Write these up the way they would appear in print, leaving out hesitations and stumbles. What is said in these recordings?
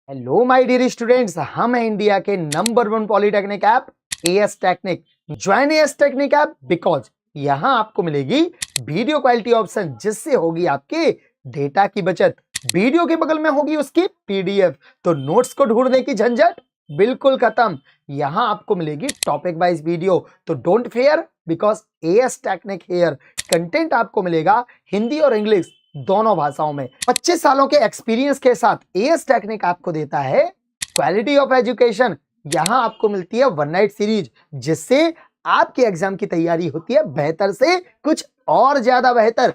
Hello my dear students, हम हैं India के number 1 polytechnic app as technique. Join as technique app because यहां आपको मिलेगी वीडियो क्वालिटी ऑप्शन, जिससे होगी आपके डेटा की बचत। वीडियो के बगल में होगी उसकी पीडीएफ, तो नोट्स को ढूंढने की झंझट बिल्कुल खत्म। यहां आपको मिलेगी टॉपिक वाइज वीडियो, तो don't fear because AS technique here. Content आपको मिलेगा हिंदी और इंग्लिश दोनों भाषाओं में। 25 सालों के एक्सपीरियंस के साथ एएस टेक्निक आपको देता है क्वालिटी ऑफ एजुकेशन। यहां आपको मिलती है वन नाइट सीरीज, जिससे आपके एग्जाम की तैयारी होती है बेहतर से कुछ और ज्यादा बेहतर।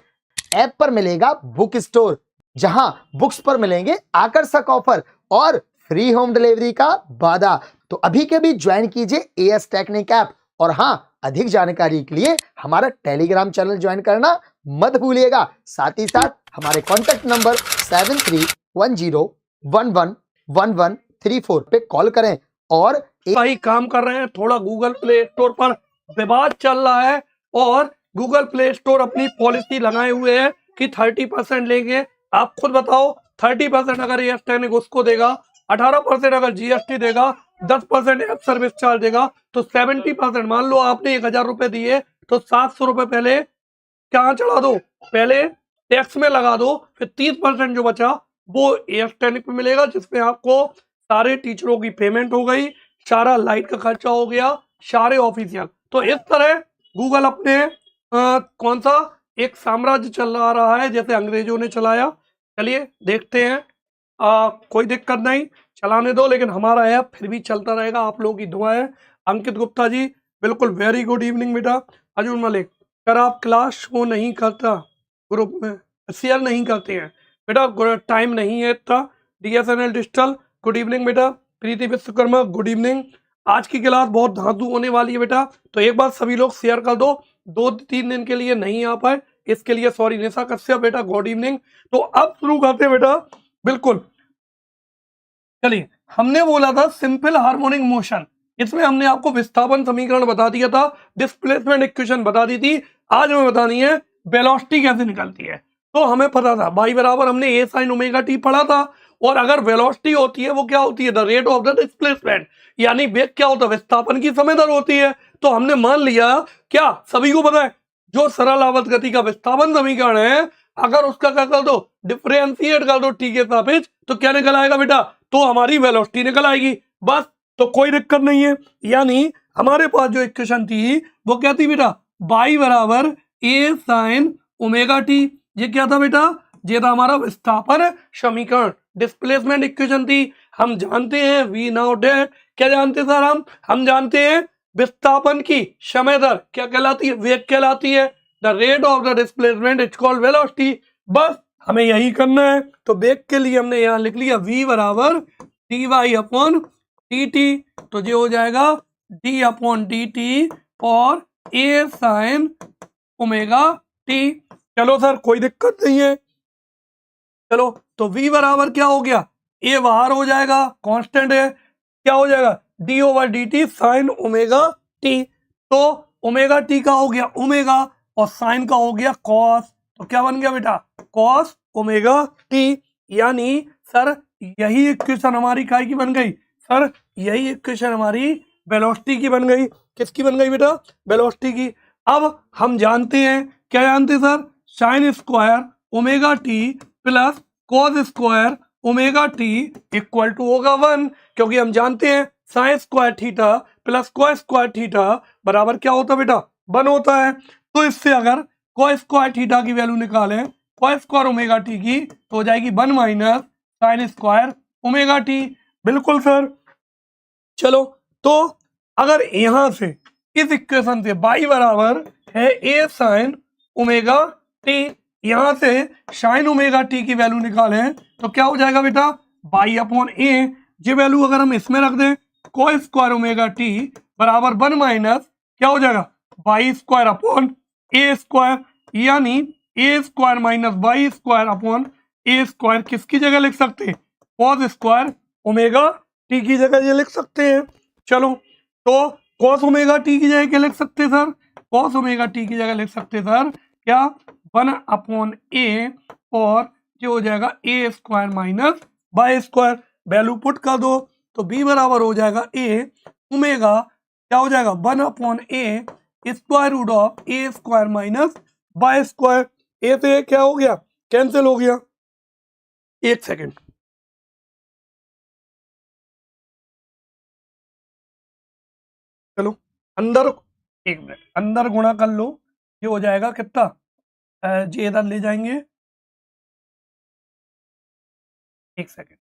ऐप पर मिलेगा बुक स्टोर, जहां बुक्स पर मिलेंगे आकर्षक ऑफर और फ्री होम डिलीवरी का वादा। तो अभी के भी ज्वाइन कीजिए एएस टेक्निक ऐप। और हां, अधिक जानकारी के लिए हमारा टेलीग्राम चैनल ज्वाइन करना मत भूलिएगा। साथ ही साथ हमारे कॉन्टेक्ट नंबर 7310111134 पे कॉल करें। और ही काम कर रहे हैं। थोड़ा गूगल प्ले स्टोर पर विवाद चल रहा है और गूगल प्ले स्टोर अपनी पॉलिसी लगाए हुए है कि 30% लेंगे। आप खुद बताओ, 30% अगर एएस टेक्निक उसको देगा, 18% अगर जीएसटी देगा, 10% ऐप सर्विस चार्ज देगा, तो 70%। मान लो आपने 1000 रुपए दिए तो 700 रुपए पहले क्या चढ़ा दो, पहले टैक्स में लगा दो, फिर 30% जो बचा वो एएस टेक्निक में मिलेगा, जिसमें आपको सारे टीचरों की पेमेंट हो गई, सारा लाइट का खर्चा हो गया, सारे ऑफिशियल। तो इस तरह गूगल अपने कौन सा एक साम्राज्य चला रहा है, जैसे अंग्रेजों ने चलाया। चलिए देखते हैं। कोई दिक्कत नहीं, चलाने दो, लेकिन हमारा ऐप फिर भी चलता रहेगा। आप लोगों की दुआ है। अंकित गुप्ता जी, बिल्कुल वेरी गुड इवनिंग बेटा। अर्जुन मलिक, अगर आप क्लास शो नहीं करता, ग्रुप में शेयर नहीं करते हैं बेटा, टाइम नहीं है इतना। डीएसएनएल डिजिटल, गुड इवनिंग बेटा। प्रीति विश्वकर्मा, गुड इवनिंग। आज की क्लास बहुत धांधू होने वाली है बेटा, तो एक बार सभी लोग शेयर कर दो। 2-3 दिन के लिए नहीं आ पाए, इसके लिए सॉरी। निशा कश्यप बेटा, गुड इवनिंग। तो अब शुरू करते हैं बेटा, बिल्कुल। चलिए, हमने बोला था सिंपल हार्मोनिक मोशन, इसमें हमने आपको विस्थापन समीकरण बता दिया था, डिस्प्लेसमेंट इक्वेशन बता दी थी। आज हमें बतानी है वेलोसिटी कैसे निकलती है। तो हमें पता था y बराबर, हमने a sin ओमेगा t पढ़ा था। और अगर वेलोसिटी होती है वो क्या होती है, the rate of the displacement, यानी वेग क्या होता है, विस्थापन की समय दर होती है। तो हमने मान लिया, क्या सभी को पता है, जो सरल आवर्त गति का विस्थापन समीकरण है, अगर उसका क्या कर दो, डिफरेंशिएट कर दो t के सापेक्ष, तो क्या निकल आएगा बेटा, तो हमारी वेलोसिटी निकल आएगी। बस, तो कोई दिक्कत नहीं है। यानी हमारे पास जो इक्वेशन थी वो क्या थी बेटा, y बराबर a sin ओमेगा t। ये क्या था बेटा, ये था हमारा विस्थापन समीकरण, डिस्प्लेसमेंट इक्वेशन थी। हम जानते हैं वी नाउ डेट, क्या जानते हैं सर, हम जानते हैं विस्थापन की समय दर क्या कहलाती है, वेग कहलाती है। The rate of the displacement is called velocity. बस हमें यही करना है। तो वेग के लिए हमने यहाँ लिख लिया v बराबर dy अपॉन dt, तो ये हो जाएगा d अपॉन dt और a sin ओमेगा t। चलो सर, कोई दिक्कत नहीं है। चलो, तो v बराबर क्या हो गया, a बाहर हो जाएगा, कांस्टेंट है, क्या हो जाएगा d over dt sine omega t। तो ओमेगा t का हो गया ओमेगा और साइन का हो गया कॉस, तो क्या बन गया बेटा, कॉस ओमेगा t। यानी सर यही इक्वेशन हमारी काय की बन गई, सर यही इक्वेशन हमारी वेलोसिटी की बन गई। किसकी बन गई बेटा, वेलोसिटी की। अब हम जानते हैं, क्या जानते हैं sir, sine square omega T plus cos square omega T equal to होगा 1, क्योंकि हम जानते हैं sine square theta plus cos square theta बराबर क्या होता है बेटा, 1 होता है। तो इससे अगर कॉस स्क्वायर थीटा की वैल्यू निकालें, कॉस स्क्वायर ओमेगा टी की, तो हो जाएगी 1 minus sign square omega T. बिल्कुल सर। चलो, तो अगर यहां से इस इक्वेशन से y बराबर है a साइन ओमेगा टी, यहां से साइन ओमेगा टी की वैल्यू निकालें तो क्या हो जाएगा बेटा, y अपॉन a। ये वैल्यू अगर हम इसमें रख दें, कोस स्क्वायर ओमेगा टी बराबर 1 माइनस क्या हो जाएगा, y square upon a square, यानी a square minus y square upon a square. किसकी जगह लिख सकते हैं, कॉस स्क्वायर ओमेगा टी की जगह ये लिख सकते हैं। चलो, तो कॉस ओमेगा टी की जगह क्या लिख सकते हैं सर, कॉस ओमेगा टी की जगह लिख सकते हैं सर क्या, 1 अपॉन ए और ये हो जाएगा A square minus Y square. Value put कर दो तो b बराबर हो जाएगा a ओमेगा क्या हो जाएगा 1/a square root of a square minus by square. a से क्या हो गया कैंसिल हो गया। एक सेकेंड चलो अंदर एक मिनट अंदर गुणा कर लो ये हो जाएगा कितना जे इधर ले जाएंगे। एक सेकेंड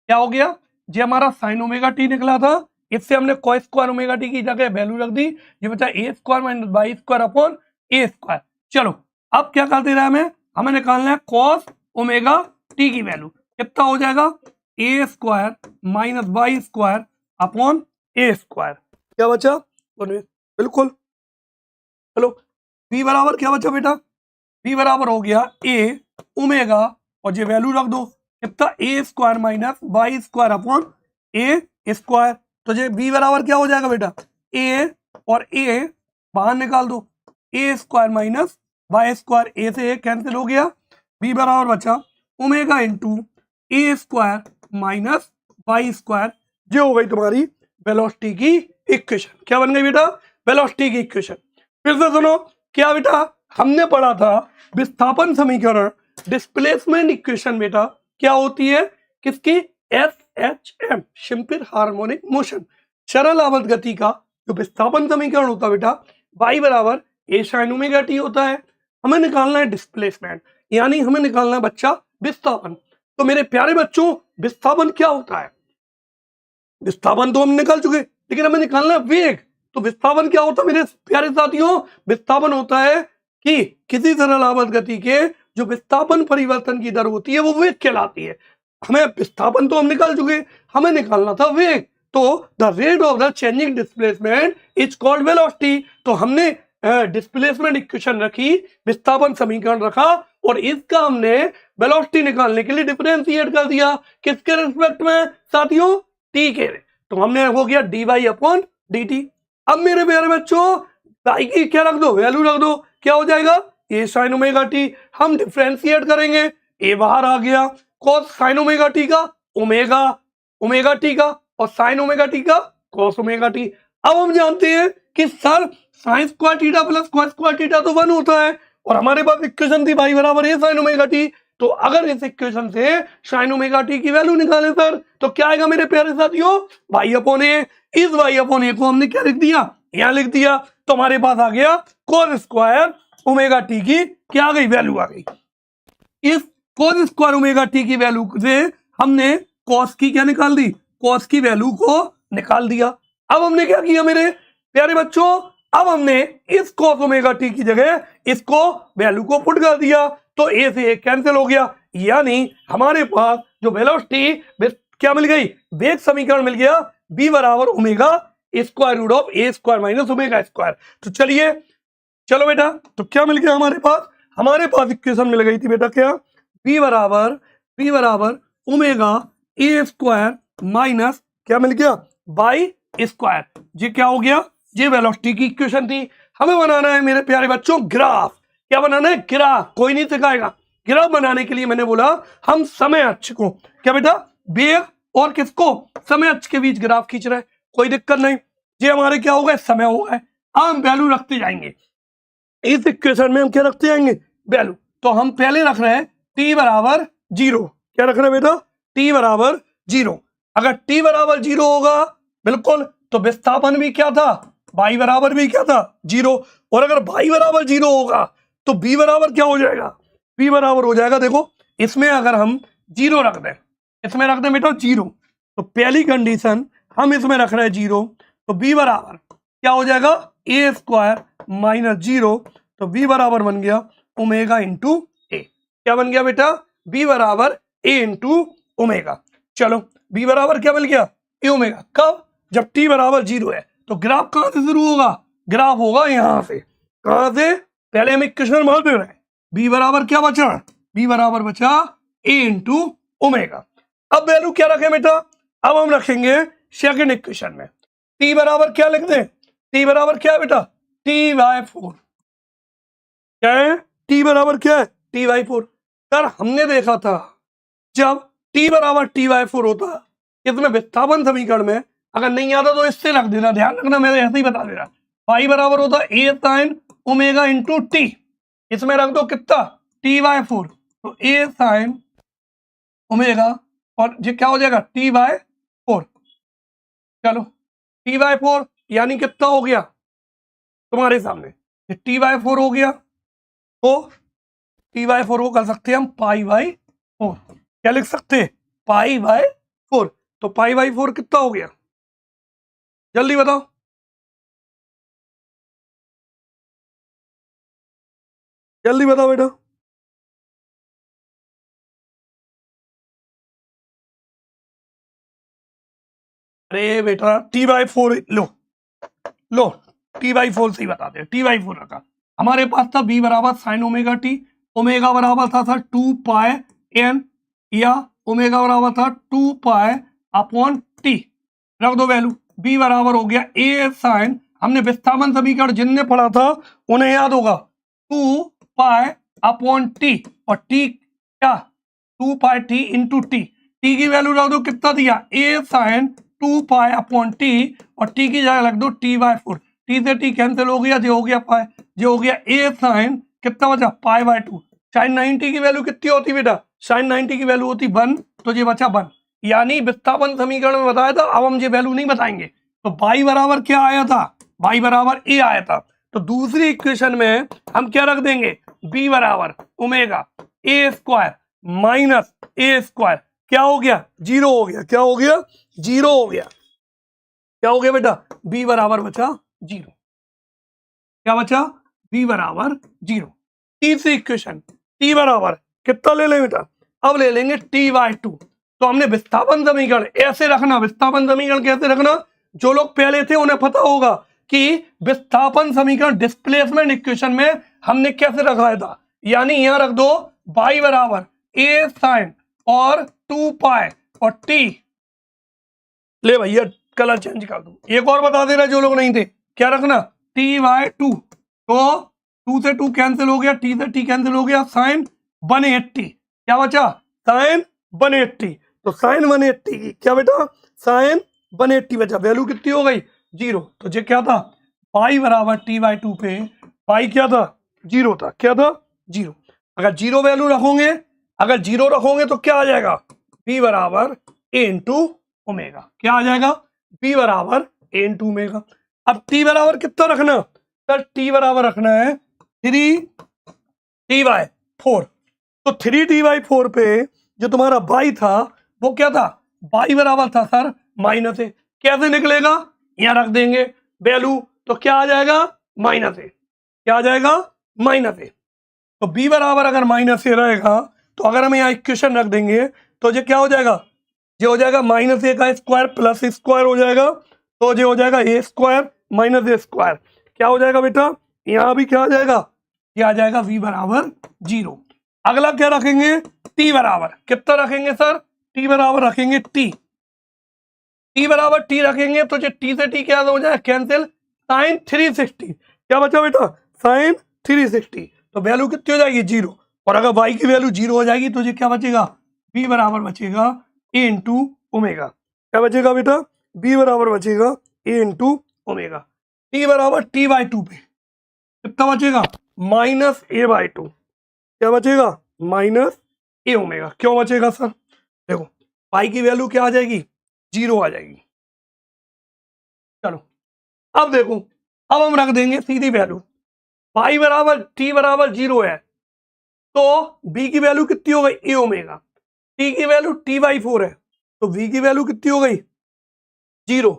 क्या हो गया जे हमारा साइन ओमेगा टी निकला था इससे हमने कॉस स्क्वायर ओमेगा टी की जगह वैल्यू रख दी ये बचा A square minus B square upon A square. चलो अब क्या कर दे रहा है हमें निकालना है कॉस ओमेगा टी की वैल्यू कितना हो जाएगा A square minus B square upon A square. क्या बचा बिल्कुल। चलो बी बराबर क्या बचा बेटा बी बराबर हो गया ए ओमेगा और ये वैल्यू रख दो कितना A square minus B square upon A square. तो ये बी बराबर क्या हो जाएगा बेटा ए और ए बाहर निकाल दो ए स्क्वायर माइनस बाई स्क्वायर ए से ए कैंसिल हो गया बी बराबर बचा omega into a square minus B square. ये हो गई तुम्हारी वेलोसिटी की इक्वेशन। क्या बन गई बेटा वेलोसिटी की इक्वेशन। फिर से सुनो क्या बेटा हमने पढ़ा था विस्थापन समीकरण डिस्प्लेसमेंट इक्वेशन बेटा क्या होती है किसकी SHM सिंपल हार्मोनिक मोशन सरल आवर्त गति का जो विस्थापन समीकरण होता है बेटा y बराबर a sin ओमेगा t होता है। हमें निकालना है डिस्प्लेसमेंट यानी हमें निकालना है बच्चा विस्थापन। तो मेरे प्यारे बच्चों विस्थापन क्या होता है विस्थापन तो हम निकाल चुके लेकिन हमें निकालना है वेग। तो विस्थापन क्या होता है मेरे प्यारे साथियों विस्थापन होता है कि किसी सरल आवर्त गति के जो विस्थापन परिवर्तन की दर होती है वो वेग कहलाती है। हमें विस्थापन तो हम निकाल चुके हमें निकालना था वेग। तो the rate of the changing displacement is called velocity. तो हमने डिस्प्लेसमेंट इक्वेशन रखी विस्थापन समीकरण रखा और इसका हमने वेलोसिटी निकालने के लिए डिफरेंशिएट कर दिया किसके रिस्पेक्ट में साथियों टी के। तो हमने हो गया dy अपॉन dt। अब मेरे प्यारे बच्चों y की क्या रख दो वैल्यू रख दो क्या हो जाएगा ए साइन ओमेगा टी। हम डिफरेंशिएट करेंगे ए बाहर आ गया कॉस साइन ओमेगा टी का ओमेगा ओमेगा टी का और साइन ओमेगा टी का कॉस ओमेगा टी। अब हम जानते हैं कि sir sine square theta plus cos square theta तो 1 होता है और हमारे पास इक्वेशन थी y बराबर ए साइन ओमेगा टी। तो अगर इस इक्वेशन से साइन ओमेगा टी की वैल्यू निकालें सर तो क्या आएगा मेरे प्यारे साथियों y अपॉन ए। इस y अपॉन ए को हमने क्या लिख दिया यहाँ लिख दिया तो हमारे पास आ गया कॉस स्क्वायर ओमेगा टी की क्या आ गई वैल्यू आ गई। इस कॉस स्क्वायर ओमेगा टी की वैल्यू से हमने कॉस की क्या निकाल दी कॉस की वैल्यू को निकाल दिया। अब हमने क्या किया मेरे प्यारे बच्चों अब हमने इस कॉस ओमेगा टी की जगह इसको वैल्यू को पुट कर दिया तो ए से ए कैंसिल हो गया यानी हमारे पास जो वेलोसिटी क्या मिल गई वेग समीकरण मिल गया बी बराबर omega square root of A square minus omega square. तो चलिए चलो बेटा तो क्या मिल गया हमारे पास इक्वेशन मिल गई थी बेटा क्या बी बराबर ओमेगा ए स्क्वायर माइनस क्या मिल गया बाई स्क्वायर। ये क्या हो गया ये वेलोसिटी की इक्वेशन थी। हमें बनाना है मेरे प्यारे बच्चों ग्राफ। क्या बनाना है ग्राफ कोई नहीं सिखाएगा। ग्राफ बनाने के लिए मैंने बोला हम समय अक्ष को क्या बेटा वेग और किसको समय अक्ष के बीच ग्राफ खींच रहे हैं कोई दिक्कत नहीं। ये हमारे क्या होगा समय होगा अब हम वैल्यू रखते जाएंगे इस इक्वेशन में हम क्या रखते जाएंगे वैल्यू। तो हम पहले रख रहे हैं t बराबर 0। क्या रख रहे हैं बेटा t बराबर 0। अगर t बराबर 0 होगा बिल्कुल तो विस्थापन भी क्या था y बराबर भी क्या था 0 और अगर y बराबर 0 होगा तो b बराबर क्या हो जाएगा b बराबर हो जाएगा देखो इसमें अगर हम 0 रख दें इसमें रख दें बेटा 0 तो पहली कंडीशन हम इसमें रख रहे हैं 0 तो b बराबर क्या हो जाएगा ए स्क्वायर माइनस 0 तो b बराबर बन गया ओमेगा इंटू ए। क्या बन गया बेटा b बराबर a इंटू ओमेगा। चलो b बराबर क्या मिल गया ए ओमेगा कब जब t बराबर 0 है। तो ग्राफ कहां से शुरू होगा ग्राफ होगा यहां से कहां से पहले हम इक्वेशन मान दे रहे हैं b बराबर क्या बचा b बराबर बचा a इंटू ओमेगा। अब वैल्यू क्या रखें बेटा अब हम रखेंगे सेकंड इक्वेशन में t बराबर क्या लिख दें t बराबर क्या है बेटा t/4 क्या है, t बराबर क्या है, t/4। सर हमने देखा था जब t बराबर t/4 होता इसमें विस्थापन समीकरण में, अगर नहीं आता तो इससे रख देना, ध्यान रखना, मैं ऐसे ही बता दे रहा, पाई बराबर होता a sin omega into T, इसमें रख दो कितना, t/4, तो a sin ओमेगा और ये क्या हो जाएगा t/4। चलो t/4 यानी कितना हो गया तुम्हारे सामने, ये t/4 हो गया, तो t/4 को कर सकते हैं हम π/4। क्या लिख सकते हैं, π/4। तो π/4 कितना हो गया, जल्दी बताओ। जल्दी बताओ बेटा। अरे बेटा t/4 लो, लो t/4 से ही बताते हैं, t/4 रखा, हमारे पास था b बराबर साइन ओमेगा टी, ओमेगा बराबर था सर 2πn, या ओमेगा बराबर था 2π/t, रख दो वैल्यू, b बराबर हो गया a साइन, हमने विस्थापन समीकरण जिनने पढ़ा था उन्हें याद होगा, 2π/t, और t क्या 2πt इंटू टी, टी की वैल्यू रख दो, कितना दिया a साइन 2π/t, और t की जगह रख दो t/4, t से t कैंसिल हो गया, जो हो गया पाई, जो हो गया a साइन कितना बचा π/2। साइन 90 की वैल्यू कितनी होती बेटा, साइन 90 की वैल्यू होती 1, तो ये बचा 1, यानी विस्थापन समीकरण में बताया था, अब हम ये वैल्यू नहीं बताएंगे। तो y बराबर क्या आया था, y बराबर a आया था, तो दूसरी इक्वेशन में हम क्या रख देंगे, b बराबर omega a square minus a square, क्या हो गया, 0 हो गया, क्या हो गया, 0 हो गया, क्या हो गया बेटा, b बराबर बचा 0, क्या बचा, b बराबर 0। तीसरी इक्वेशन t बराबर कितना ले लें बेटा, अब ले लेंगे t/2। तो हमने विस्थापन समीकरण ऐसे रखना, विस्थापन समीकरण कैसे रखना, जो लोग पहले थे उन्हें पता होगा कि विस्थापन समीकरण डिस्प्लेसमेंट इक्वेशन में हमने कैसे रखा था, यानी यहां रख दो y बराबर a साइन और 2π और t, ले भैया कलर चेंज कर दो, एक और बता दे रहा जो लोग नहीं थे, क्या रखना t/2, तो 2 से 2 कैंसिल हो गया, t से t कैंसिल हो गया, साइन 180, क्या बचा साइन 180, तो साइन 180 की क्या बेटा, साइन 180 बचा, वैल्यू कितनी हो गई 0, तो ये क्या था पाई बराबर t/2 पे पाई क्या था 0 था, क्या था 0। अगर 0 वैल्यू रखोगे, अगर 0 रखोगे तो क्या आ जाएगा, b बराबर a इंटू ओमेगा, क्या आ जाएगा, b बराबर a इंटू ओमेगा। अब t बराबर कितना रखना, सर t बराबर रखना है 3t/4, तो 3t/4 पे जो तुम्हारा y था वो क्या था, y बराबर था सर माइनस ए, कैसे निकलेगा, यहां रख देंगे वैल्यू, तो क्या आ जाएगा माइनस ए, क्या आ जाएगा माइनस ए, तो b बराबर अगर माइनस ए रहेगा, तो अगर हम यहाँ इक्वेशन रख देंगे तो ये क्या हो जाएगा, ये हो जाएगा माइनस ए का स्क्वायर प्लस स्क्वायर हो जाएगा, तो ये हो जाएगा A square minus A square, क्या हो जाएगा बेटा, यहाँ भी क्या आ जाएगा, ये आ जाएगा v बराबर 0। अगला क्या रखेंगे, t बराबर कितना रखेंगे सर, t बराबर रखेंगे t, t बराबर t रखेंगे तो ये t से t क्या हो जाएगा कैंसिल, साइन 360, क्या बचा बेटा साइन 360, तो वैल्यू कितनी हो जाएगी 0, और अगर y की वैल्यू 0 हो जाएगी तो ये क्या बचेगा, b बराबर बचेगा a इंटू ओमेगा, क्या बचेगा बेटा, b बराबर बचेगा a इंटू ओमेगा, t बराबर t/2 पे कितना बचेगा माइनस a/2, क्या बचेगा माइनस a ओमेगा, क्यों बचेगा सर, देखो पाई की वैल्यू क्या आ जाएगी 0 आ जाएगी। चलो अब देखो, अब हम रख देंगे सीधी वैल्यू, पाई बराबर t बराबर 0 है, तो b की वैल्यू कितनी हो गई a ओमेगा, t की वैल्यू t/4 है, तो v की वैल्यू कितनी हो गई 0,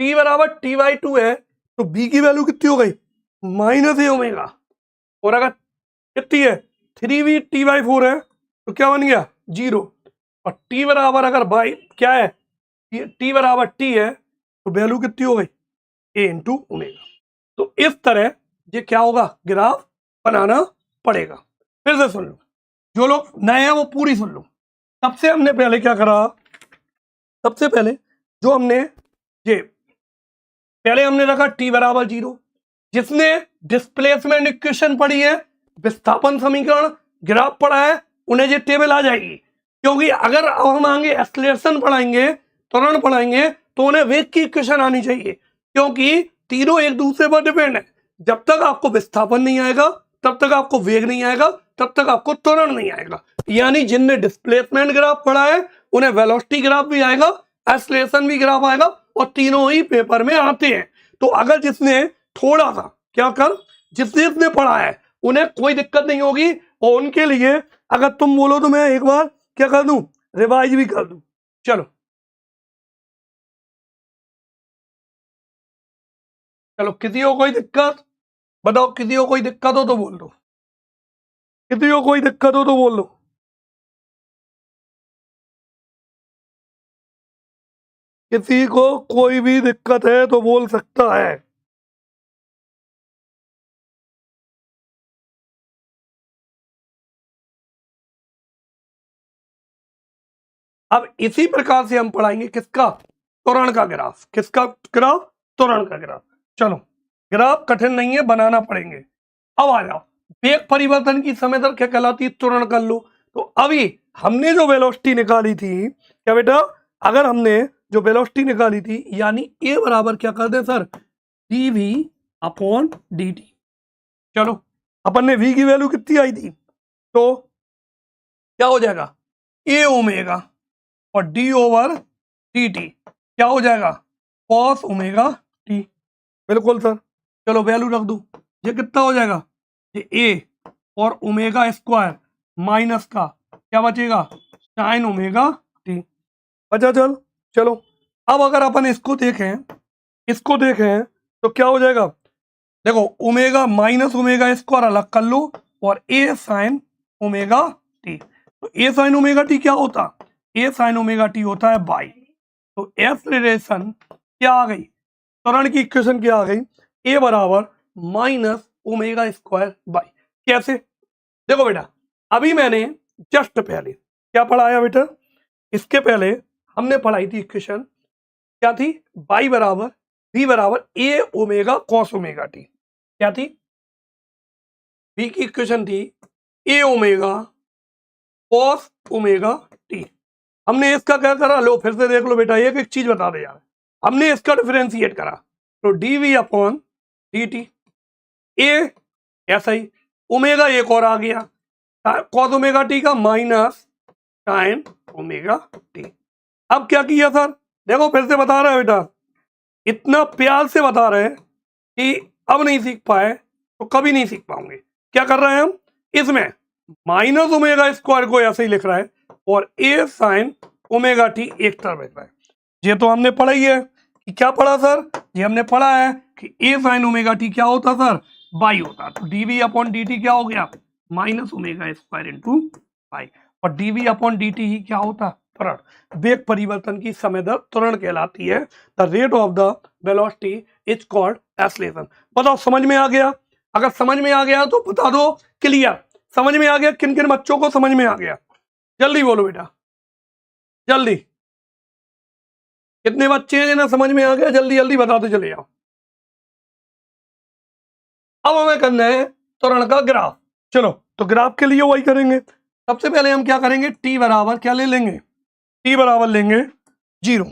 t बराबर t/2 है, तो b की वैल्यू कितनी हो गई माइनस ए ओमेगा, और अगर कितनी है 3v t/4 है, तो क्या बन गया 0, और t बराबर अगर बाई क्या है t बराबर t है, तो वैल्यू कितनी हो गई a इंटू ओमेगा। तो इस तरह ये क्या होगा, ग्राफ बनाना पड़ेगा। फिर से सुन लो, जो लोग नए हैं वो पूरी सुन लो। सबसे हमने पहले क्या करा, सबसे पहले जो हमने ये पहले हमने रखा t बराबर 0, जिसने डिस्प्लेसमेंट इक्वेशन पढ़ी है विस्थापन समीकरण, ग्राफ पढ़ा है, उन्हें ये टेबल आ जाएगी। क्योंकि अगर अब हम आगे एक्सलेशन पढ़ाएंगे, त्वरण पढ़ाएंगे, तो उन्हें वेग की इक्वेशन आनी चाहिए, क्योंकि तीनों एक दूसरे पर डिपेंड है। जब तक आपको विस्थापन नहीं आएगा, तब तक आपको वेग नहीं आएगा, तब तक आपको त्वरण नहीं आएगा। यानी जिनने डिस्प्लेसमेंट ग्राफ पढ़ा है उन्हें वेलोसिटी ग्राफ भी आएगा, एक्सलेशन भी ग्राफ आएगा, और तीनों ही पेपर में आते हैं। तो अगर जिसने थोड़ा सा जिसने पढ़ा है उन्हें कोई दिक्कत नहीं होगी, और उनके लिए अगर तुम बोलो तो मैं एक बार क्या कर दूं, रिवाइज भी कर दूं। चलो किसी को कोई दिक्कत बताओ, किसी को कोई दिक्कत हो तो बोल दो, किसी को कोई दिक्कत हो तो बोल दो। किसी को कोई भी दिक्कत है तो बोल सकता है। अब इसी प्रकार से हम पढ़ाएंगे किसका, त्वरण का ग्राफ। किसका ग्राफ, त्वरण का ग्राफ। चलो ग्राफ कठिन नहीं है, बनाना पड़ेंगे। अब आ जाओ, वेग परिवर्तन की समय दर क्या कहलाती है, त्वरण कर लो। तो अभी हमने जो वेलोसिटी निकाली थी, क्या बेटा, अगर हमने जो वेलोसिटी निकाली थी, यानी ए बराबर क्या कर दे सर, dv अपॉन dt। चलो अपन ने v की वैल्यू कितनी आई थी, तो क्या हो जाएगा, a ओमेगा और d ओवर dt क्या हो जाएगा, cos ओमेगा t। बिल्कुल सर, चलो वैल्यू रख दो, ये कितना हो जाएगा, ये a और ओमेगा स्क्वायर माइनस का क्या बचेगा, साइन ओमेगा t बचा। चलो अब अगर अपन इसको देखें तो क्या हो जाएगा, देखो ओमेगा माइनस ओमेगा स्क्वायर अलग कर लो, और a साइन ओमेगा t। तो a साइन ओमेगा t क्या होता, a साइन ओमेगा t होता है बाई। तो एक्सलरेशन क्या आ गई, त्वरण की इक्वेशन क्या आ गई, a बराबर माइनस ओमेगा स्क्वायर बाई। कैसे, देखो बेटा, अभी मैंने जस्ट पहले क्या पढ़ाया बेटा, इसके पहले हमने पढ़ाई थी इक्वेशन, क्या थी, बाई बराबर v बराबर a omega cos omega t। क्या थी, v की इक्वेशन थी a omega cos omega t। हमने इसका क्या करा, लो फिर से देख लो बेटा, एक एक चीज बता दे यार, हमने इसका डिफरेंशिएट करा, तो dv अपॉन dt, a ऐसा ही, ओमेगा एक और आ गया कॉस ओमेगा टी का माइनस साइन ओमेगा टी। अब क्या किया सर, देखो फिर से बता रहा है बेटा, इतना प्यार से बता रहे हैं कि अब नहीं सीख पाए तो कभी नहीं सीख पाओगे। क्या कर रहे हैं हम, इसमें माइनस ओमेगा स्क्वायर को ऐसे ही लिख रहा है, और ए साइन ओमेगा टी एक तरफ लिख रहा है। ये तो हमने पढ़ा ही है कि क्या पढ़ा सर, ये हमने पढ़ा है कि ए साइन ओमेगा टी क्या होता सर, बाई होता। तो डीवी अपॉन डी टी क्या हो गया, minus omega square into by, और डीवी अपॉन डी टी ही क्या होता, त्वरण। वेग परिवर्तन की समय दर त्वरण कहलाती है। The rate of the velocity is called acceleration. बताओ समझ में आ गया, अगर समझ में आ गया तो बता दो क्लियर। समझ में आ गया, किन किन बच्चों को समझ में आ गया, जल्दी बोलो बेटा, जल्दी, कितने बच्चे हैं जिन्हें समझ में आ गया, जल्दी जल्दी बताते चले जाओ। अब हमें करना है त्वरण का ग्राफ। चलो तो ग्राफ के लिए वही करेंगे। सबसे पहले हम क्या करेंगे, टी बराबर क्या ले लेंगे, टी बराबर लेंगे 0।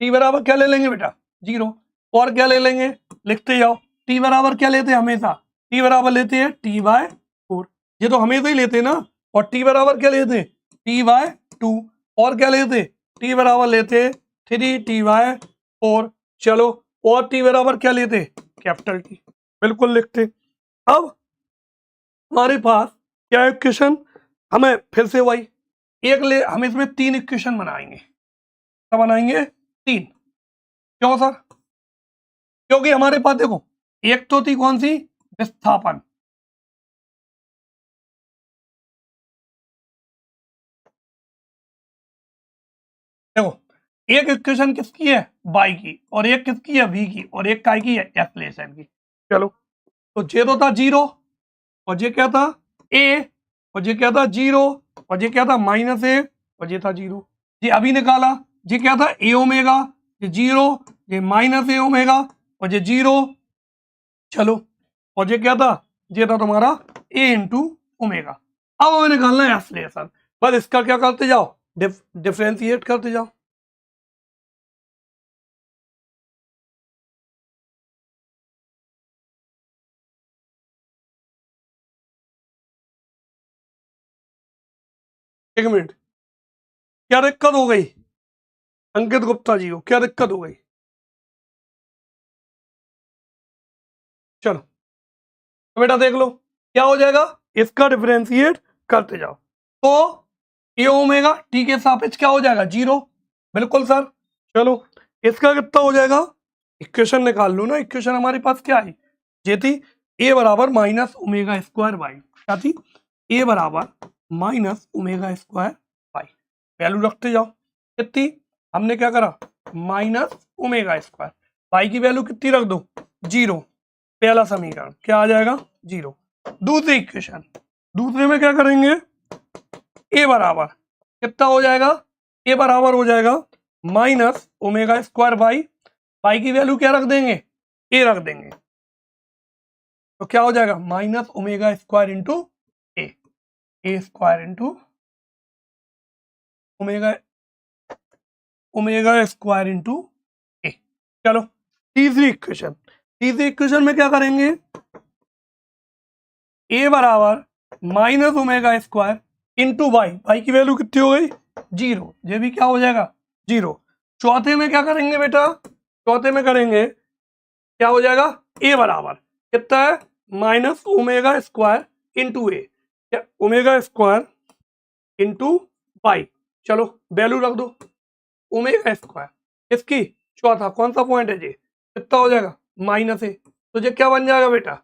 टी बराबर क्या ले लेंगे बेटा, 0। और क्या ले लेंगे, लिखते जाओ, टी बराबर क्या लेते हैं हमेशा, टी बराबर लेते हैं t/4। ये तो हमेशा ही लेते हैं ना। और टी बराबर क्या लेते हैं, t/2। और क्या लेते, टी बराबर लेते 3t/4। चलो, और टी बराबर क्या लेते, कैपिटल टी। बिल्कुल लिखते। अब हमारे पास क्या इक्वेशन, हमें फिर से वही हम इसमें 3 इक्वेशन बनाएंगे। क्या बनाएंगे, 3। क्यों सर, क्योंकि हमारे पास देखो, एक तो थी कौन सी, विस्थापन, देखो एक इक्वेशन किसकी है, बाई की, और एक किसकी है, वी की, और एक काय की है, एक्सलेशन की। चलो तो जे तो था 0, और ये क्या था a, और ये क्या था 0, और ये क्या था -a, और ये था 0। ये अभी निकाला, ये क्या था a ओमेगा, ये 0, ये -a ओमेगा, और ये 0। चलो, और ये क्या था, ये था तुम्हारा ए इंटू ओमेगा। अब हमें निकालना है एक्सलेशन, बस इसका क्या करते जाओ, डिफरेंशिएट करते जाओ। एक मिनट, क्या दिक्कत हो गई अंकित गुप्ता जी को, क्या दिक्कत हो गई? चलो तो बेटा देख लो क्या हो जाएगा, इसका डिफरेंशिएट करते जाओ तो ए ओमेगा टी के सापेक्ष क्या हो जाएगा, 0। बिल्कुल सर। चलो इसका कितना हो जाएगा, इक्वेशन निकाल लो ना, इक्वेशन हमारे पास क्या है, ये थी ए बराबर माइनस ओमेगा स्क्वायर वाई, क्या थी, ए बराबर minus omega square Y. Value रखते जाओ कितनी, हमने क्या करा, माइनस ओमेगा स्क्वायर, वाई की वैल्यू कितनी रख दो, 0। पहला समीकरण क्या आ जाएगा, 0। दूसरी इक्वेशन, दूसरे में क्या करेंगे, ए बराबर कितना हो जाएगा, ए बराबर हो जाएगा minus omega square Y, Y की वैल्यू क्या रख देंगे, ए रख देंगे, तो क्या हो जाएगा minus omega square into a square into omega omega square into a. चलो तीसरी इक्वेशन, तीसरी इक्वेशन में क्या करेंगे, ए बराबर minus omega square into Y, Y की वैल्यू कितनी हो गई, 0, ये भी क्या हो जाएगा 0। चौथे में क्या करेंगे बेटा, चौथे में करेंगे क्या हो जाएगा, ए बराबर कितना है, माइनस ओमेगा स्क्वायर इंटू ए, क्या ओमेगा स्क्वायर इंटू वाई। चलो वैल्यू रख दो ओमेगा स्क्वायर, इसकी चौथा कौन सा पॉइंट है जी, कितना हो जाएगा माइनस ए, तो ये क्या बन जाएगा बेटा,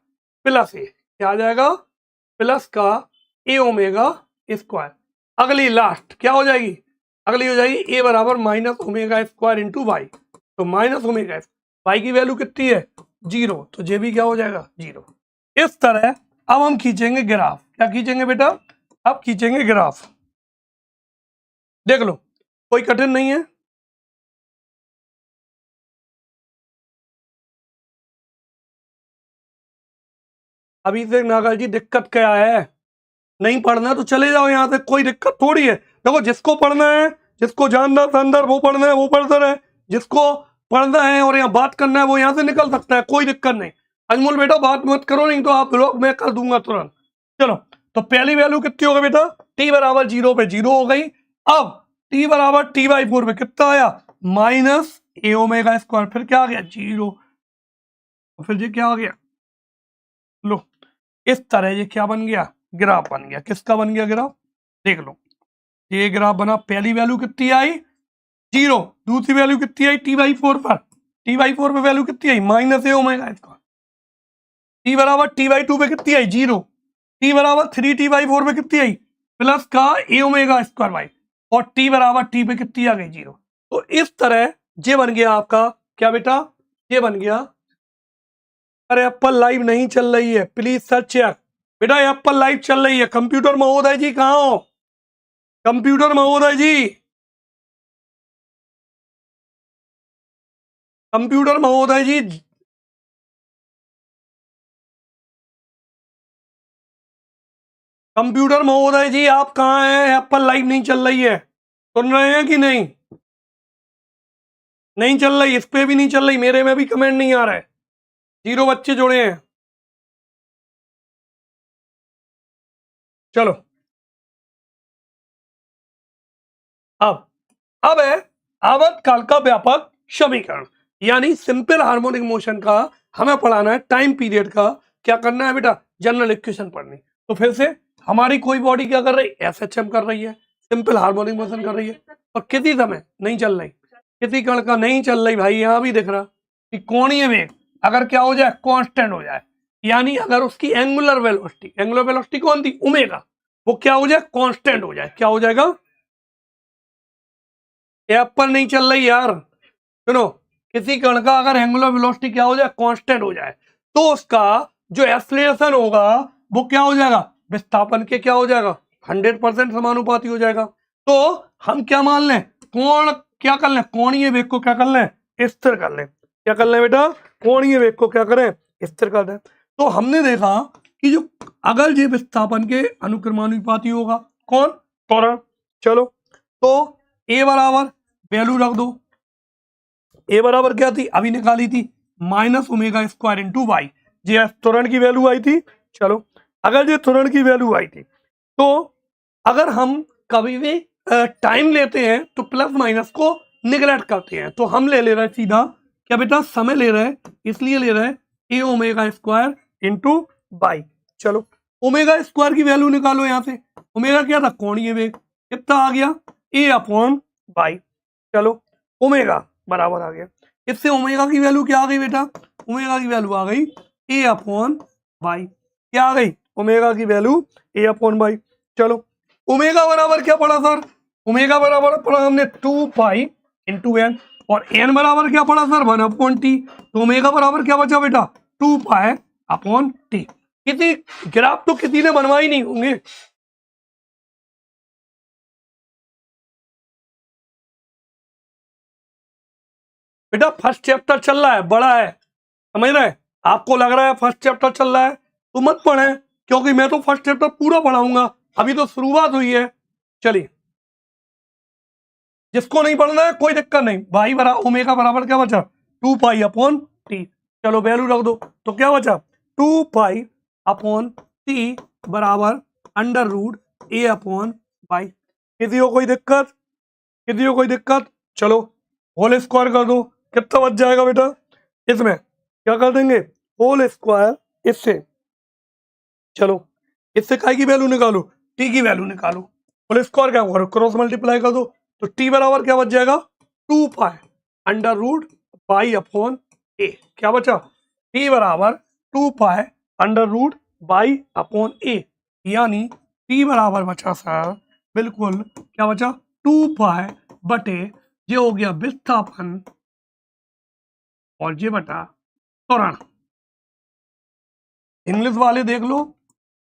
प्लस ए, क्या आ जाएगा, प्लस का ए ओमेगा स्क्वायर। अगली लास्ट क्या हो जाएगी, अगली हो जाएगी ए बराबर minus omega square into Y, तो माइनस ओमेगा, वाई की वैल्यू कितनी है, 0, तो ये भी क्या हो जाएगा 0। इस तरह अब हम खींचेंगे ग्राफ, क्या खींचेंगे बेटा, अब खींचेंगे ग्राफ, देख लो कोई कठिन नहीं है। अभी से नागर जी दिक्कत क्या है, नहीं पढ़ना तो चले जाओ यहाँ से, कोई दिक्कत थोड़ी है। देखो जिसको पढ़ना है, जिसको जानना है अंदर, वो पढ़ना है वो पढ़ता रहे, जिसको पढ़ना है और यहाँ बात करना है वो यहाँ से निकल सकता है, कोई दिक्कत नहीं। अनमोल बेटा बात मत करो, नहीं तो आप ब्लॉक मैं कर दूंगा तुरंत। चलो तो पहली वैल्यू कितनी हो गई बेटा, टी बराबर 0 पे 0 हो गई। अब टी बराबर टी बाई 4 पे कितना आया, माइनस ए ओमेगा स्क्वायर, फिर क्या आ गया 0, फिर ये क्या आ गया, लो इस तरह ये क्या बन गया, ग्राफ बन गया। किसका बन गया ग्राफ, देख लो ये ग्राफ बना, पहली वैल्यू कितनी आई 0, दूसरी वैल्यू कितनी आई टी बाई 4 पर, टी बाई 4 पे वैल्यू कितनी आई माइनस ए ओमेगा स्क्वायर, टी बराबर टी बाई 2 पे कितनी आई 0, टी बराबर 3 टी बाई 4 पे कितनी आई प्लस का ए ओमेगा स्क्वायर वाई, और टी बराबर टी पे कितनी आ गई 0। तो इस तरह ये बन गया आपका क्या बेटा, ये बन गया। अरे एप्पल लाइव नहीं चल रही है, प्लीज सर्च चेक बेटा, एप्पल लाइव चल रही है। कंप्यूटर महोदय जी कहाँ हो, कंप्यूटर महोदय जी, कंप्यूटर महोदय जी, कंप्यूटर महोदय जी आप कहाँ हैं, एप्पल लाइव नहीं चल रही है, सुन रहे हैं कि नहीं, नहीं चल रही, इस पे भी नहीं चल रही, मेरे में भी कमेंट नहीं आ रहा है, 0 बच्चे जुड़े हैं। चलो अब है आवर्तकाल का व्यापक समीकरण, यानी सिंपल हार्मोनिक मोशन का हमें पढ़ाना है, टाइम पीरियड का क्या करना है बेटा, जनरल इक्वेशन पढ़नी। तो फिर से हमारी कोई बॉडी क्या कर रही है, एसएचएम कर रही है, सिंपल हार्मोनिक मोशन कर रही है, और किसी समय नहीं चल रही, किसी कण का नहीं चल रही भाई, यहां भी दिख रहा कि कोणीय वेग अगर क्या हो जाए, कांस्टेंट हो जाए, यानी अगर उसकी एंगुलर वेलोसिटी कौन थी, ओमेगा, वो क्या हो जाए, कांस्टेंट हो जाए, क्या हो जाएगा, एप्पल नहीं चल रही यार, सुनो, किसी कण का अगर एंगुलर वेलोसिटी क्या हो जाए, कांस्टेंट हो जाए, तो उसका जो एक्सीलरेशन होगा वो क्या हो जाएगा, विस्थापन के क्या हो जाएगा, 100% समानुपाती हो जाएगा। तो हम क्या मान लें, कोण क्या कर लें, कोणीय वेग को क्या कर लें, स्थिर कर लें, क्या कर लें बेटा, कोणीय वेग को क्या करें, स्थिर कर दें। तो हमने देखा कि जो अगर ये विस्थापन के अनुक्रमानुपाती होगा, कौन? त्वरण। चलो तो ए बराबर वैल्यू रख दो, ए बराबर क्या थी अभी निकाली थी, minus omega square into Y. ये त्वरण की वैल्यू आई थी। चलो अगर ये त्वरण की वैल्यू आई थी तो अगर हम कभी भी टाइम लेते हैं तो प्लस माइनस को निगलेक्ट करते हैं, तो हम ले रहे हैं सीधा क्या बेटा, समय ले रहे हैं, इसलिए ले रहे हैं ए ओमेगा स्क्वायर इंटू बाई। चलो ओमेगा स्क्वायर की वैल्यू निकालो, यहां से ओमेगा क्या था, कोणीय वेग, कितना आ गया ए अपॉन बाई। चलो ओमेगा बराबर आ गया, इससे ओमेगा की वैल्यू क्या आ गई बेटा, ओमेगा की वैल्यू आ गई ए अपॉन बाई। क्या आ गई, ओमेगा की वैल्यू ए अपॉन बाई। चलो ओमेगा बराबर क्या पड़ा सर, ओमेगा बराबर पड़ा हमने 2 पाई इंटू एन, और एन बराबर क्या पड़ा सर 1 अपॉन टी। तो ओमेगा बराबर क्या बचा बेटा 2 पाई अपॉन टी। किसी ग्राफ तो किसी ने बनवा ही नहीं होंगे। बेटा फर्स्ट चैप्टर चल रहा है, बड़ा है, समझ रहे हैं, आपको लग रहा है फर्स्ट चैप्टर चल रहा है तो मत पढ़े, क्योंकि मैं तो फर्स्ट चैप्टर पूरा पढ़ाऊंगा, अभी तो शुरुआत हुई है। चलिए जिसको नहीं पढ़ना है कोई दिक्कत नहीं, भाई बराबर ओमेगा बराबर क्या बचा 2 पाई अपॉन टी। चलो वैल्यू रख दो, तो क्या बचा 2 पाई अपॉन टी बराबर under root A upon by. किसी को कोई दिक्कत, किसी को कोई दिक्कत? चलो होल स्क्वायर कर दो, कितना बच जाएगा बेटा, इसमें क्या कर देंगे होल स्क्वायर इससे। चलो इससे काय की वैल्यू निकालो, टी की वैल्यू निकालो, होल स्क्वायर क्या होगा क्रॉस मल्टीप्लाई कर दो, तो टी बराबर क्या बच जाएगा 2 pi under root by upon a. क्या बचा टी बराबर 2 pi under root by upon a, यानी टी बराबर बचा सर बिल्कुल क्या बचा 2 पाई बटे ये हो गया विस्थापन और ये बटा त्वरण। इंग्लिश वाले देख लो,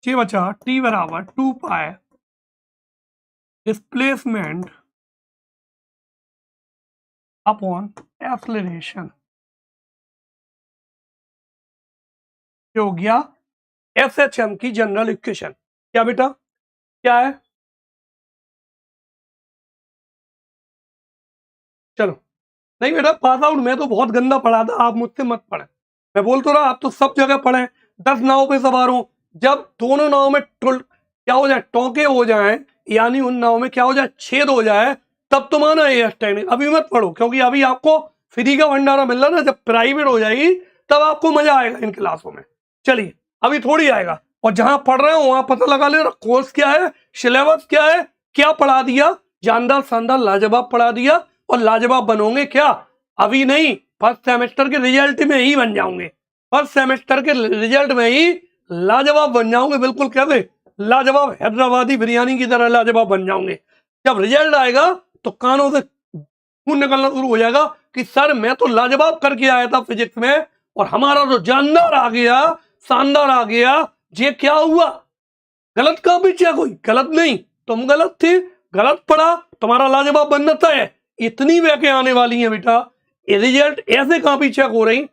ये बचा टी बराबर 2 पाई डिस्प्लेसमेंट अपॉन एक्सेलरेशन, ये हो गया एसएचएम की जनरल इक्वेशन। क्या बेटा क्या है, चलो नहीं बेटा पास आउट मैं तो बहुत गंदा पढ़ा था, आप मुझसे मत पढ़े, मैं बोल तो रहा आप तो सब जगह पढ़े, 10 नाव पे सवार हो, जब दोनों नाव में क्या हो जाए टोके हो जाए, यानी उन नाव में क्या हो जाए छेद हो जाए, तब तो माना ये टेक्निक, अभी मत पढ़ो क्योंकि अभी आपको फ्री का भंडारा मिल रहा ना, जब प्राइवेट हो जाएगी तब आपको मजा आएगा इन क्लासों में। चलिए अभी थोड़ी आएगा, और जहां पढ़ रहे हो वहां पता लगा ले कोर्स क्या है, सिलेबस क्या है, क्या पढ़ा दिया, जानदार शानदार लाजवाब पढ़ा दिया, और लाजवाब बनोगे क्या अभी नहीं, फर्स्ट सेमेस्टर के रिजल्ट में ही बन जाओगे, फर्स्ट सेमेस्टर के रिजल्ट में ही लाजवाब बन जाओगे, बिल्कुल कैसे लाजवाब हैदराबादी बिरयानी की तरह लाजवाब बन जाओगे। जब रिजल्ट आएगा तो कानों से खून निकलना शुरू हो जाएगा कि सर मैं तो लाजवाब करके आया था फिजिक्स में, और हमारा तो जानदार आ गया, शानदार आ गया, ये क्या हुआ, गलत कहां पीछे कोई गलत नहीं, तुम गलत थे, गलत पढ़ा, तुम्हारा लाजवाब बनना तय है। इतनी वैके आने वाली है बेटा, रिजल्ट ऐसे कॉपी चेक हो रही,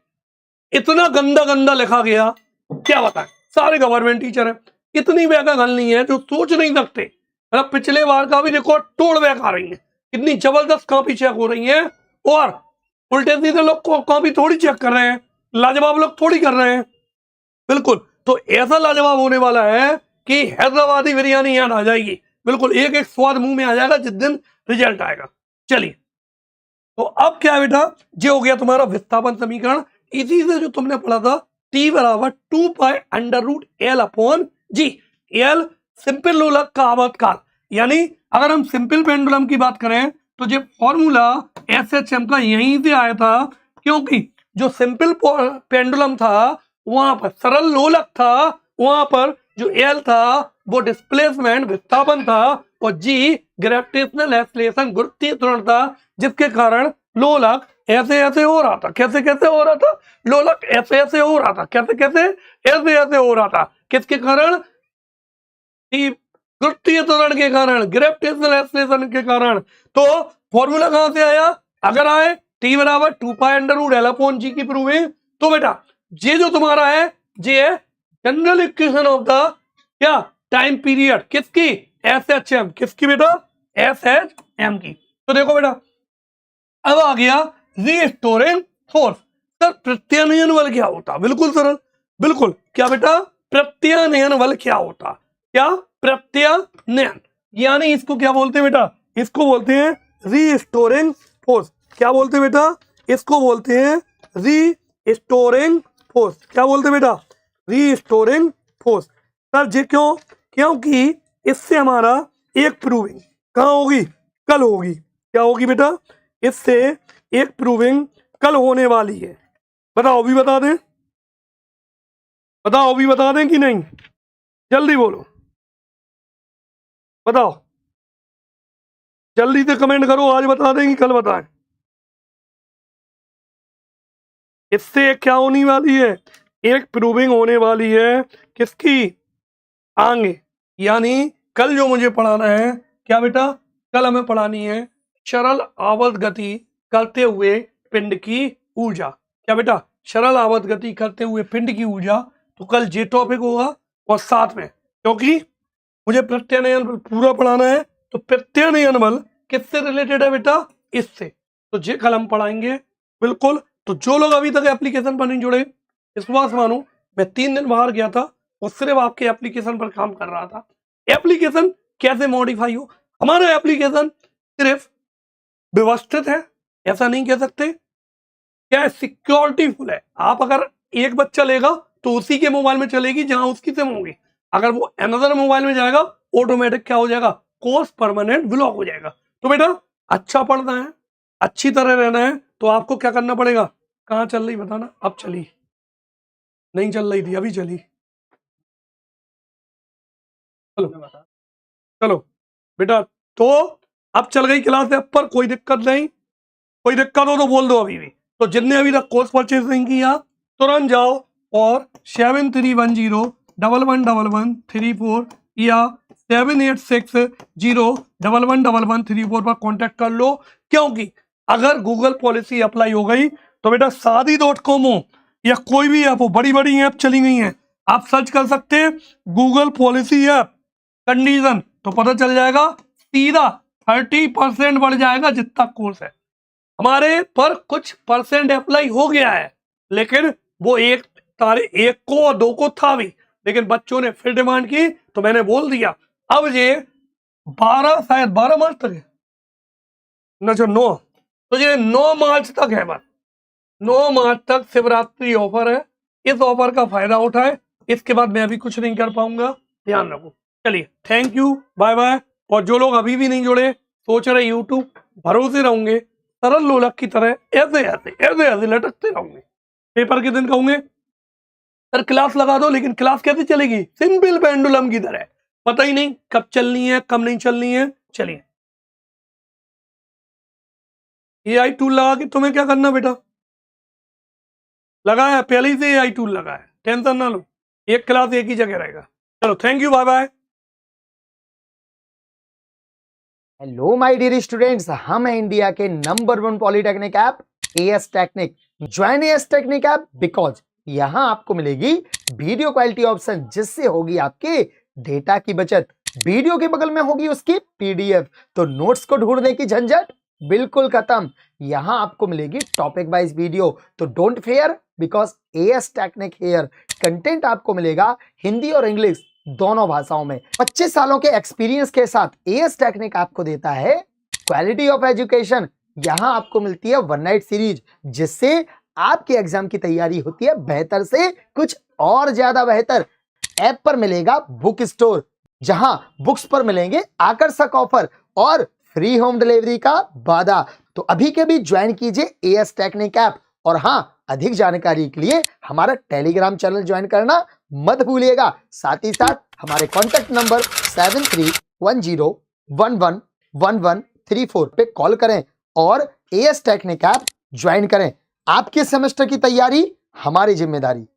इतना गंदा गंदा लिखा गया, क्या बताएं, सारे गवर्नमेंट टीचर हैं, इतनी वैका गलनी है जो सोच नहीं सकते, मतलब पिछले बार का भी रिकॉर्ड तोड़ वैक आ रही है, इतनी जबरदस्त कॉपी चेक हो रही है, और उल्टे सीधे लोग कॉपी थोड़ी चेक कर रहे हैं, लाजवाब लोग थोड़ी कर रहे हैं, बिल्कुल। तो ऐसा लाजवाब होने वाला है कि हैदराबादी बिरयानी याद आ जाएगी, बिल्कुल एक एक स्वाद मुंह में आ जाएगा जिस दिन रिजल्ट आएगा। चलिए तो अब क्या है बेटा, ये हो गया तुम्हारा विस्थापन समीकरण, इसी से जो तुमने पढ़ा था टी बराबर 2 pi under root l upon g, l simple लोलक का आवर्तकाल, यानी अगर हम सिंपल पेंडुलम की बात करें तो ये फॉर्मूला एसएचएम का यहीं से आया था, क्योंकि जो सिंपल पेंडुलम था वहां पर सरल लोलक था, वहां पर जो एल था वो डिस्प्लेसमेंट विस्थापन था, और जी ग्रेविटेशनल एक्सेलरेशन गुरुत्वीय त्वरण था, जिसके कारण लोलक ऐसे ऐसे हो रहा था, कैसे कैसे हो रहा था, लोलक ऐसे ऐसे हो रहा था, कैसे कैसे ऐसे ऐसे हो रहा था, किसके कारण, गुरुत्वीय त्वरण के कारण, ग्रेविटेशनल एक्सेलरेशन के कारण। तो फॉर्मूला कहां से आया, अगर आए टी बराबर 2 pi under root l upon g की प्रूविंग, तो बेटा ये जो तुम्हारा है ये है जनरल इक्वेशन ऑफ द क्या टाइम पीरियड किसकी SHM किसकी बेटा SHM की। तो देखो बेटा अब आ गया रीस्टोरिंग फोर्स। सर प्रत्यानयन बल क्या होता? बिल्कुल सरल, बिल्कुल क्या बेटा प्रत्यानयन बल क्या होता? क्या प्रत्यानयन, यानी इसको क्या बोलते हैं बेटा? इसको बोलते हैं रीस्टोरिंग फोर्स। क्या बोलते हैं बेटा? इसको बोलते हैं रीस्टोरिंग फोर्स। क्या बोलते हैं बेटा? Restoring force. सर जी क्यों? क्योंकि इससे हमारा एक प्रूविंग कहाँ होगी? कल होगी। क्या होगी बेटा? इससे एक प्रूविंग कल होने वाली है। बताओ अभी बता दें, बताओ अभी बता दें कि नहीं? जल्दी बोलो, बताओ जल्दी से कमेंट करो, आज बता दें कि कल बताएं। इससे क्या होने वाली है? एक प्रूविंग होने वाली है किसकी? आगे, यानी कल जो मुझे पढ़ाना है क्या बेटा? कल हमें पढ़ानी है सरल आवर्त गति करते हुए पिंड की ऊर्जा। क्या बेटा? सरल आवर्त गति करते हुए पिंड की ऊर्जा। तो कल ये टॉपिक होगा और साथ में क्योंकि मुझे प्रत्यानयन बल पूरा पढ़ाना है तो प्रत्यानयन बल किससे रिलेटेड है बेटा? इससे। तो ये कल हम पढ़ाएंगे बिल्कुल। तो जो लोग अभी तक एप्लीकेशन पर नहीं जुड़े, विश्वास मानो मैं 3 दिन बाहर गया था और सिर्फ आपके एप्लीकेशन पर काम कर रहा था। एप्लीकेशन कैसे मॉडिफाई हो? हमारा एप्लीकेशन सिर्फ व्यवस्थित है ऐसा नहीं कह सकते, क्या सिक्योरिटी फुल है। आप अगर एक बच्चा लेगा तो उसी के मोबाइल में चलेगी जहां उसकी सिम होगी। अगर वो अनदर मोबाइल में जाएगा ऑटोमेटिक क्या हो जाएगा? कोर्स परमानेंट ब्लॉक हो जाएगा। तो बेटा अच्छा पढ़ना है, अच्छी तरह रहना है तो आपको क्या करना पड़ेगा? कहाँ चल रही बताना? अब चली नहीं चल रही थी, अभी चली। चलो चलो बेटा, तो अब चल गई क्लास ऐप पर, कोई दिक्कत नहीं। कोई दिक्कत हो तो बोल दो अभी भी। तो जिनने अभी तक कोर्स परचेज नहीं किया तुरंत जाओ और 7310111134 या 7860111134 पर कांटेक्ट कर लो। क्योंकि अगर गूगल पॉलिसी अप्लाई हो गई तो बेटा शादी.com हो या कोई भी ऐप हो, बड़ी बड़ी ऐप चली गई हैं, आप सर्च कर सकते हैं गूगल पॉलिसी ऐप कंडीशन, तो पता चल जाएगा सीधा 30% बढ़ जाएगा जितना कोर्स है। हमारे पर कुछ परसेंट अप्लाई हो गया है, लेकिन वो एक को और 2 को था भी, लेकिन बच्चों ने फिर डिमांड की तो मैंने बोल दिया अब ये 12 मार्च तक है न, जो 9, तो ये 9 मार्च तक है। बस 9 मार्च तक शिवरात्रि ऑफर है, इस ऑफर का फायदा उठाए। इसके बाद मैं अभी कुछ नहीं कर पाऊंगा, ध्यान रखो। चलिए थैंक यू, बाय बाय। और जो लोग अभी भी नहीं जुड़े, सोच रहे यूट्यूब भरोसे रहूंगे सरल लोलक की तरह ऐसे लटकते रहूंगे, पेपर के दिन कहूंगे सर क्लास लगा दो, लेकिन क्लास कैसे चलेगी? सिंपल पेंडुलम की तरह, पता ही नहीं कब चलनी है कब नहीं चलनी है। चलिए AI टूल लगा के तुम्हें क्या करना बेटा? लगाया पहले ही से AI टूल लगा है, टेंशन ना लो, एक क्लास एक ही जगह रहेगा। चलो thank you, bye bye. Hello my dear students, हम हैं इंडिया के number 1 polytechnic app AS technic. Join AS technic app because यहां आपको मिलेगी वीडियो क्वालिटी ऑप्शन, जिससे होगी आपके डेटा की बचत। वीडियो के बगल में होगी उसकी PDF, तो नोट्स को ढूंढने की झंझट बिल्कुल खत्म। यहां आपको मिलेगी टॉपिक वाइज वीडियो, तो don't fear because AS technic here. Content आपको मिलेगा हिंदी और इंग्लिश दोनों भाषाओं में। 25 सालों के एक्सपीरियंस के साथ AS टेक्निक आपको देता है क्वालिटी ऑफ एजुकेशन। यहां आपको मिलती है 1 नाइट सीरीज, जिससे आपके एग्जाम की तैयारी होती है बेहतर से कुछ और ज्यादा बेहतर। ऐप पर मिलेगा बुक स्टोर, जहां बुक्स पर मिलेंगे आकर्षक ऑफर और फ्री होम डिलीवरी का वादा। तो अभी के भी ज्वाइन कीजिए AS टेक्निक ऐप। और हां, अधिक जानकारी के लिए हमारा टेलीग्राम चैनल ज्वाइन करना मत भूलिएगा। साथ ही साथ हमारे कॉन्टैक्ट नंबर 7310111134 पे कॉल करें और AS टेक्निक ऐप ज्वाइन करें। आपके सेमेस्टर की तैयारी हमारी जिम्मेदारी।